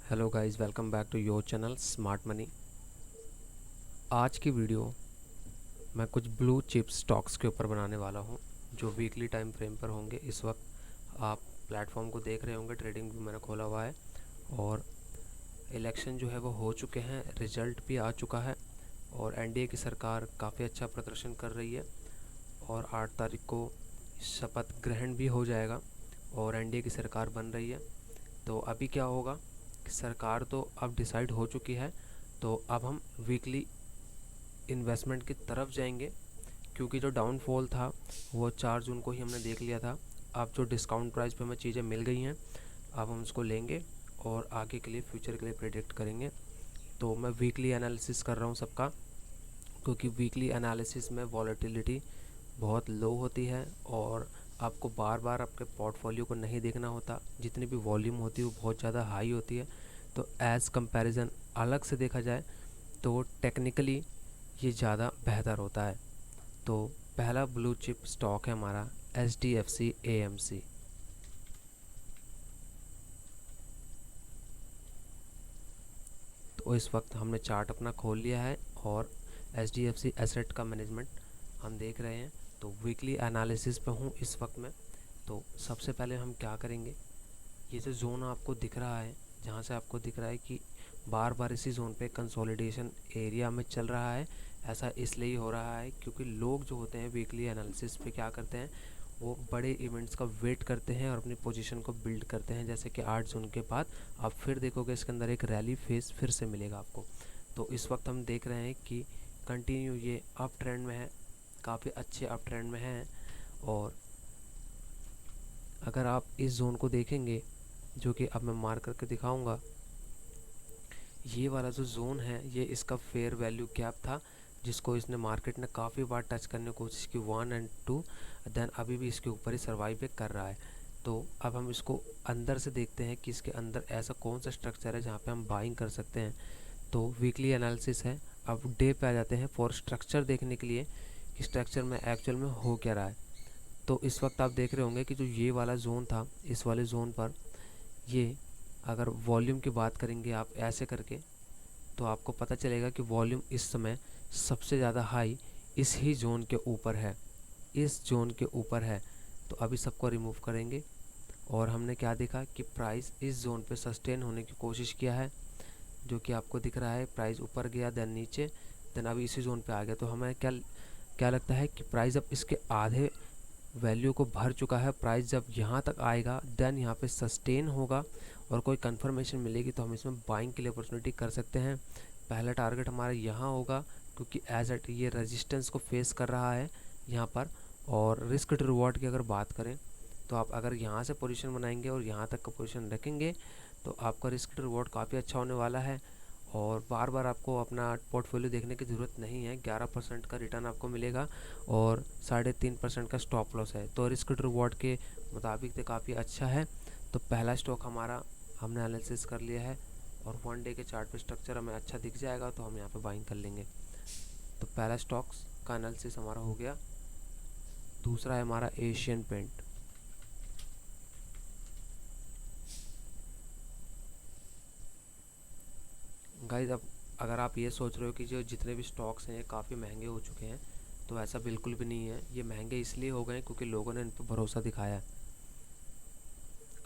Hello guys, welcome back to your channel smart money. आज की video मैं कुछ ब्लू चिप स्टॉक्स के ऊपर बनाने वाला हूं जो वीकली टाइम फ्रेम पर होंगे। इस वक्त आप प्लेटफॉर्म को देख रहे होंगे, ट्रेडिंग भी मैंने खोला हुआ है और इलेक्शन जो है वो हो चुके हैं, रिजल्ट भी आ चुका है और एनडीए की सरकार काफ़ी अच्छा प्रदर्शन कर रही है और 8 तारीख को शपथ ग्रहण भी हो जाएगा और एनडीए की सरकार बन रही है। तो अभी क्या होगा कि सरकार तो अब डिसाइड हो चुकी है, तो अब हम वीकली इन्वेस्टमेंट की तरफ जाएंगे क्योंकि जो डाउनफॉल था वो 4 जून को ही हमने देख लिया था। अब जो डिस्काउंट प्राइस पे हमें चीज़ें मिल गई हैं, अब हम उसको लेंगे और आगे के लिए, फ्यूचर के लिए प्रेडिक्ट करेंगे। तो मैं वीकली एनालिसिस कर रहा हूँ सबका, क्योंकि वीकली एनालिसिस में वॉलेटिलिटी बहुत लो होती है और आपको बार बार आपके पोर्टफोलियो को नहीं देखना होता। जितनी भी वॉल्यूम होती है वो बहुत ज़्यादा हाई होती है, तो एज़ कंपैरिजन अलग से देखा जाए तो टेक्निकली ये ज़्यादा बेहतर होता है। तो पहला ब्लू चिप स्टॉक है हमारा HDFC AMC। तो इस वक्त हमने चार्ट अपना खोल लिया है और HDFC एसेट का मैनेजमेंट हम देख रहे हैं। तो वीकली एनालिसिस पे हूँ इस वक्त में। तो सबसे पहले हम क्या करेंगे, ये जो जोन आपको दिख रहा है, जहाँ से आपको दिख रहा है कि बार बार इसी जोन पे कंसोलिडेशन एरिया में चल रहा है, ऐसा इसलिए हो रहा है क्योंकि लोग जो होते हैं वीकली एनालिसिस पे क्या करते हैं, वो बड़े इवेंट्स का वेट करते हैं और अपनी पोजीशन को बिल्ड करते हैं। जैसे कि 8 जून के बाद आप फिर देखोगे इसके अंदर एक रैली फेज फिर से मिलेगा आपको। तो इस वक्त हम देख रहे हैं कि कंटिन्यू ये अप ट्रेंड में है, काफ़ी अच्छे अप ट्रेंड में है। और अगर आप इस जोन को देखेंगे, जो कि अब मैं मार्क करके दिखाऊंगा, ये वाला जो जोन है ये इसका फेयर वैल्यू गैप था, जिसको इसने मार्केट ने काफ़ी बार टच करने की कोशिश की, 1 और 2, देन अभी भी इसके ऊपर ही सर्वाइव कर रहा है। तो अब हम इसको अंदर से देखते हैं कि इसके अंदर ऐसा कौन सा स्ट्रक्चर है जहाँ पे हम बाइंग कर सकते हैं। तो वीकली एनालिसिस है, अब डे पे आ जाते हैं फॉर स्ट्रक्चर देखने के लिए कि स्ट्रक्चर में एक्चुअल में हो क्या रहा है। तो इस वक्त आप देख रहे होंगे कि जो ये वाला जोन था, इस वाले जोन पर ये, अगर वॉल्यूम की बात करेंगे आप ऐसे करके, तो आपको पता चलेगा कि वॉल्यूम इस समय सबसे ज़्यादा हाई इस ही जोन के ऊपर है, इस जोन के ऊपर है। तो अभी सबको रिमूव करेंगे और हमने क्या देखा कि प्राइस इस जोन पे सस्टेन होने की कोशिश किया है, जो कि आपको दिख रहा है। प्राइस ऊपर गया, देन नीचे, देन अभी इसी जोन पे आ गया। तो हमें क्या क्या लगता है कि प्राइस अब इसके आधे वैल्यू को भर चुका है। प्राइस जब यहाँ तक आएगा देन यहाँ पे सस्टेन होगा और कोई कंफर्मेशन मिलेगी तो हम इसमें बाइंग के लिए अपॉर्चुनिटी कर सकते हैं। पहला टारगेट हमारा यहाँ होगा, क्योंकि एज एट ये रेजिस्टेंस को फेस कर रहा है यहाँ पर। और रिस्क टू रिवॉर्ड की अगर बात करें तो आप अगर यहाँ से पोजीशन बनाएंगे और यहाँ तक का पोजीशन रखेंगे तो आपका रिस्क टू रिवॉर्ड काफ़ी अच्छा होने वाला है और बार बार आपको अपना पोर्टफोलियो देखने की ज़रूरत नहीं है। 11% का रिटर्न आपको मिलेगा और 3.5% का स्टॉप लॉस है। तो रिस्क टू रिवॉर्ड के मुताबिक तो काफ़ी अच्छा है। तो पहला स्टॉक हमारा हमने एनालिसिस कर लिया है और 1 डे के चार्ट पे स्ट्रक्चर हमें अच्छा दिख जाएगा तो हम यहाँ पे बाइंग कर लेंगे। तो पहला स्टॉक्स का एनालिसिस हमारा हो गया। दूसरा है हमारा एशियन पेंट। गाइस, अब अगर आप ये सोच रहे हो कि जो जितने भी स्टॉक्स हैं ये काफ़ी महंगे हो चुके हैं, तो ऐसा बिल्कुल भी नहीं है। ये महंगे इसलिए हो गए हैं क्योंकि लोगों ने इन पर भरोसा दिखाया है।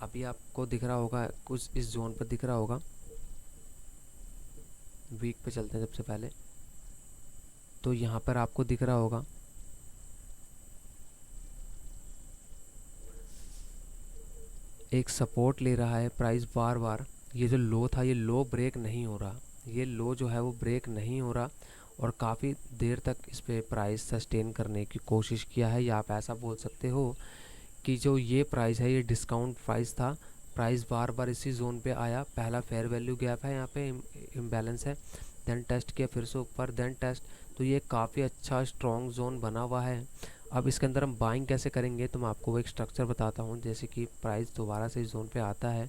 अभी आपको दिख रहा होगा, कुछ इस जोन पर दिख रहा होगा। वीक पे चलते हैं सबसे पहले। तो यहाँ पर आपको दिख रहा होगा एक सपोर्ट ले रहा है प्राइस बार बार। ये जो लो था ये लो ब्रेक नहीं हो रहा, ये लो जो है वो ब्रेक नहीं हो रहा और काफ़ी देर तक इस पे प्राइस सस्टेन करने की कोशिश किया है। या आप ऐसा बोल सकते हो कि जो ये प्राइस है ये डिस्काउंट प्राइस था। प्राइस बार बार इसी जोन पे आया, पहला फेयर वैल्यू गैप है, यहाँ पे इम्बैलेंस है, देन टेस्ट किया फिर से ऊपर, देन टेस्ट। तो ये काफ़ी अच्छा स्ट्रॉन्ग जोन बना हुआ है। अब इसके अंदर हम बाइंग कैसे करेंगे, तो मैं आपको वो एक स्ट्रक्चर बताता हूँ। जैसे कि प्राइस दोबारा से इस जोन पे आता है,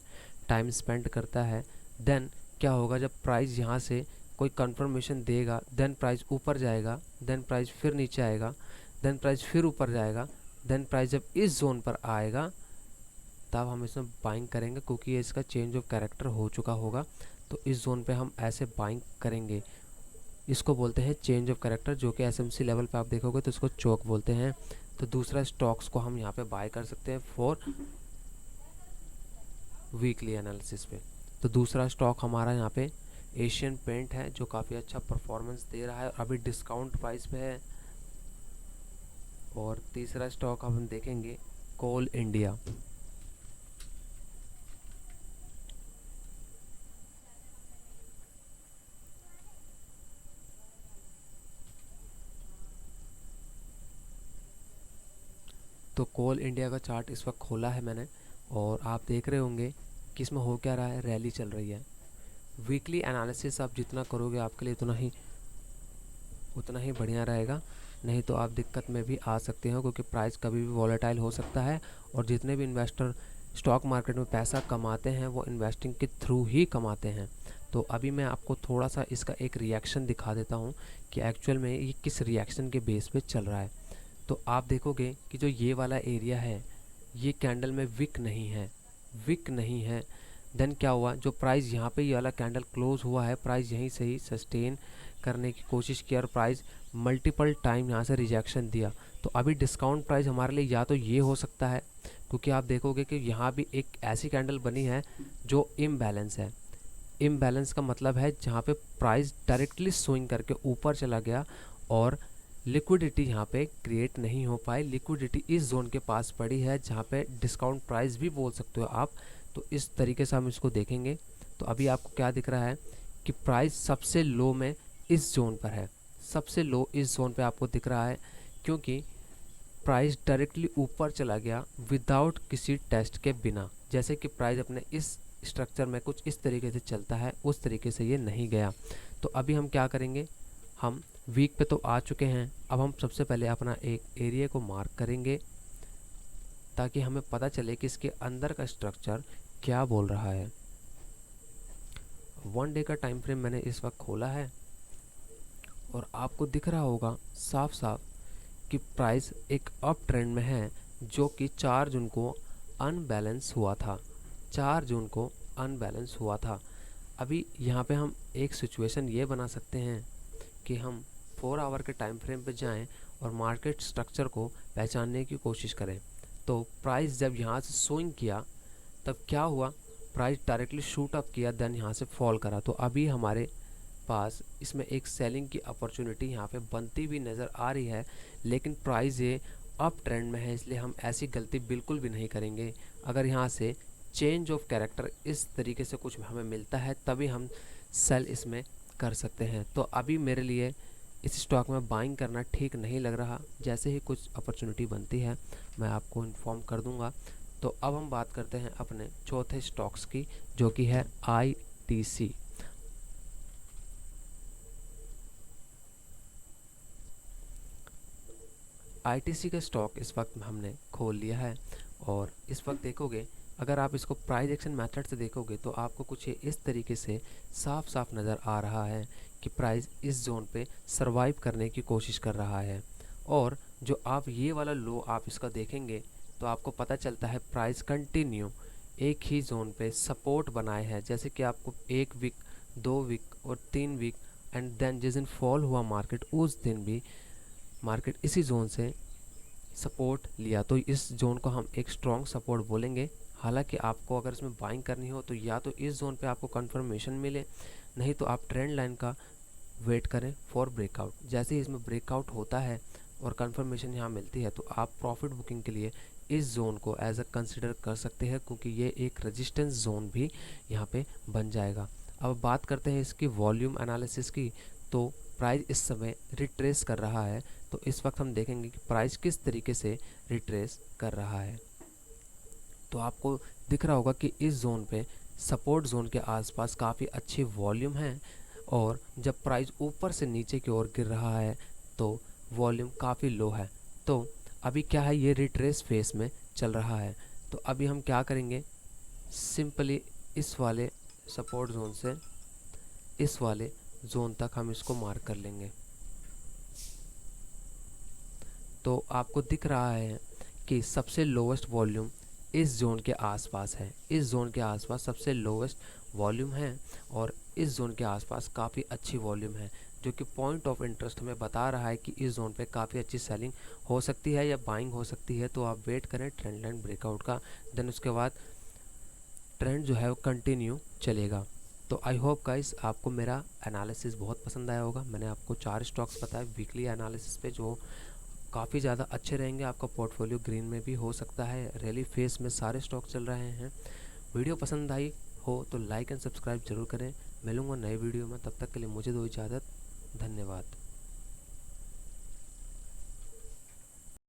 टाइम स्पेंड करता है, देन क्या होगा, जब प्राइस यहाँ से कोई कंफर्मेशन देगा देन प्राइस ऊपर जाएगा, देन प्राइस फिर नीचे आएगा, देन प्राइस फिर ऊपर जाएगा, देन प्राइस जब इस जोन पर आएगा तब हम इसमें बाइंग करेंगे, क्योंकि ये इसका चेंज ऑफ कैरेक्टर हो चुका होगा। तो इस जोन पे हम ऐसे बाइंग करेंगे। इसको बोलते हैं चेंज ऑफ कैरेक्टर, जो कि एसएमसी लेवल पे आप देखोगे तो इसको चोक बोलते हैं। तो दूसरा स्टॉक्स को हम यहाँ पे बाय कर सकते हैं फॉर वीकली एनालिसिस पे। तो दूसरा स्टॉक हमारा यहाँ पे एशियन पेंट है, जो काफ़ी अच्छा परफॉर्मेंस दे रहा है और अभी डिस्काउंट प्राइस पे है। और तीसरा स्टॉक हम देखेंगे कोल इंडिया। तो कोल इंडिया का चार्ट इस वक्त खोला है मैंने, और आप देख रहे होंगे कि इसमें हो क्या रहा है, रैली चल रही है। वीकली एनालिसिस आप जितना करोगे आपके लिए उतना ही बढ़िया रहेगा, नहीं तो आप दिक्कत में भी आ सकते हो, क्योंकि प्राइस कभी भी वॉलेटाइल हो सकता है। और जितने भी इन्वेस्टर स्टॉक मार्केट में पैसा कमाते हैं वो इन्वेस्टिंग के थ्रू ही कमाते हैं। तो अभी मैं आपको थोड़ा सा इसका एक रिएक्शन दिखा देता हूँ कि एक्चुअल में ये किस रिएक्शन के बेस पे चल रहा है। तो आप देखोगे कि जो ये वाला एरिया है, ये कैंडल में विक नहीं है। देन क्या हुआ, जो प्राइस यहाँ पे ये वाला कैंडल क्लोज हुआ है, प्राइस यहीं से ही सस्टेन करने की कोशिश की और प्राइस मल्टीपल टाइम यहाँ से रिजेक्शन दिया। तो अभी डिस्काउंट प्राइस हमारे लिए या तो ये हो सकता है, क्योंकि आप देखोगे कि यहाँ भी एक ऐसी कैंडल बनी है जो इम्बैलेंस है। इम्बैलेंस का मतलब है जहाँ पे प्राइस डायरेक्टली स्विंग करके ऊपर चला गया और लिक्विडिटी यहाँ पे क्रिएट नहीं हो पाई। लिक्विडिटी इस जोन के पास पड़ी है जहाँ पे डिस्काउंट प्राइस भी बोल सकते हो आप। तो इस तरीके से हम इसको देखेंगे। तो अभी आपको क्या दिख रहा है कि प्राइस सबसे लो में इस जोन पर है, सबसे लो इस जोन पे आपको दिख रहा है, क्योंकि प्राइस डायरेक्टली ऊपर चला गया विदाउट किसी टेस्ट के बिना। जैसे कि प्राइस अपने इस स्ट्रक्चर में कुछ इस तरीके से चलता है, उस तरीके से ये नहीं गया। तो अभी हम क्या करेंगे, हम वीक पे तो आ चुके हैं, अब हम सबसे पहले अपना एक एरिया को मार्क करेंगे ताकि हमें पता चले कि इसके अंदर का स्ट्रक्चर क्या बोल रहा है। 1 डे का टाइम फ्रेम मैंने इस वक्त खोला है और आपको दिख रहा होगा साफ साफ कि प्राइस एक अप ट्रेंड में है, जो कि 4 जून को अनबैलेंस हुआ था। 4 जून को अनबैलेंस हुआ था। अभी यहाँ पे हम एक सिचुएशन ये बना सकते हैं कि हम 4 आवर के टाइम फ्रेम पे जाएं और मार्केट स्ट्रक्चर को पहचानने की कोशिश करें। तो प्राइस जब यहाँ से स्विंग किया तब क्या हुआ, प्राइस डायरेक्टली शूट अप किया, देन यहाँ से फॉल करा। तो अभी हमारे पास इसमें एक सेलिंग की अपॉर्चुनिटी यहाँ पे बनती भी नज़र आ रही है, लेकिन प्राइस ये अप ट्रेंड में है, इसलिए हम ऐसी गलती बिल्कुल भी नहीं करेंगे। अगर यहाँ से चेंज ऑफ कैरेक्टर इस तरीके से कुछ हमें मिलता है तभी हम सेल इसमें कर सकते हैं। तो अभी मेरे लिए इस स्टॉक में बाइंग करना ठीक नहीं लग रहा। जैसे ही कुछ अपॉर्चुनिटी बनती है मैं आपको इन्फॉर्म कर दूंगा। तो अब हम बात करते हैं अपने चौथे स्टॉक्स की, जो कि है आईटीसी। आईटीसी का स्टॉक इस वक्त हमने खोल लिया है और इस वक्त देखोगे, अगर आप इसको प्राइस एक्शन मेथड से देखोगे तो आपको कुछ इस तरीके से साफ साफ नज़र आ रहा है कि प्राइस इस जोन पे सरवाइव करने की कोशिश कर रहा है। और जो आप ये वाला लो आप इसका देखेंगे तो आपको पता चलता है प्राइस कंटिन्यू एक ही जोन पे सपोर्ट बनाए है। जैसे कि आपको 1 वीक, 2 वीक और 3 वीक एंड देन जिस दिन फॉल हुआ मार्केट उस दिन भी मार्केट इसी जोन से सपोर्ट लिया। तो इस जोन को हम एक स्ट्रॉन्ग सपोर्ट बोलेंगे। हालांकि आपको अगर इसमें बाइंग करनी हो तो या तो इस जोन पे आपको कंफर्मेशन मिले, नहीं तो आप ट्रेंड लाइन का वेट करें फॉर ब्रेकआउट। जैसे ही इसमें ब्रेकआउट होता है और कंफर्मेशन यहाँ मिलती है तो आप प्रॉफिट बुकिंग के लिए इस जोन को एज अ कंसिडर कर सकते हैं, क्योंकि ये एक रेजिस्टेंस जोन भी यहाँ पे बन जाएगा। अब बात करते हैं इसकी वॉल्यूम एनालिसिस की। तो प्राइस इस समय रिट्रेस कर रहा है, तो इस वक्त हम देखेंगे कि प्राइस किस तरीके से रिट्रेस कर रहा है। तो आपको दिख रहा होगा कि इस जोन पे सपोर्ट जोन के आसपास काफ़ी अच्छी वॉल्यूम है, और जब प्राइस ऊपर से नीचे की ओर गिर रहा है तो वॉल्यूम काफ़ी लो है। तो अभी क्या है, ये रिट्रेस फेस में चल रहा है। तो अभी हम क्या करेंगे, सिंपली इस वाले सपोर्ट जोन से इस वाले जोन तक हम इसको मार्क कर लेंगे। तो आपको दिख रहा है कि सबसे लोवेस्ट वॉल्यूम इस जोन के आसपास है, इस जोन के आसपास सबसे लोवेस्ट वॉल्यूम है और इस जोन के आसपास काफ़ी अच्छी वॉल्यूम है, जो कि पॉइंट ऑफ इंटरेस्ट हमें बता रहा है कि इस जोन पे काफ़ी अच्छी सेलिंग हो सकती है या बाइंग हो सकती है। तो आप वेट करें ट्रेंड लाइन ब्रेकआउट का, देन उसके बाद ट्रेंड जो है वो कंटिन्यू चलेगा। तो आई होप गाइस आपको मेरा एनालिसिस बहुत पसंद आया होगा। मैंने आपको 4 स्टॉक्स बताए वीकली एनालिसिस पे, जो काफ़ी ज़्यादा अच्छे रहेंगे। आपका पोर्टफोलियो ग्रीन में भी हो सकता है। रैली फेस में सारे स्टॉक चल रहे हैं। वीडियो पसंद आई हो तो लाइक एंड सब्सक्राइब जरूर करें। मिलूंगा नए वीडियो में, तब तक के लिए मुझे दो इजाज़त। धन्यवाद।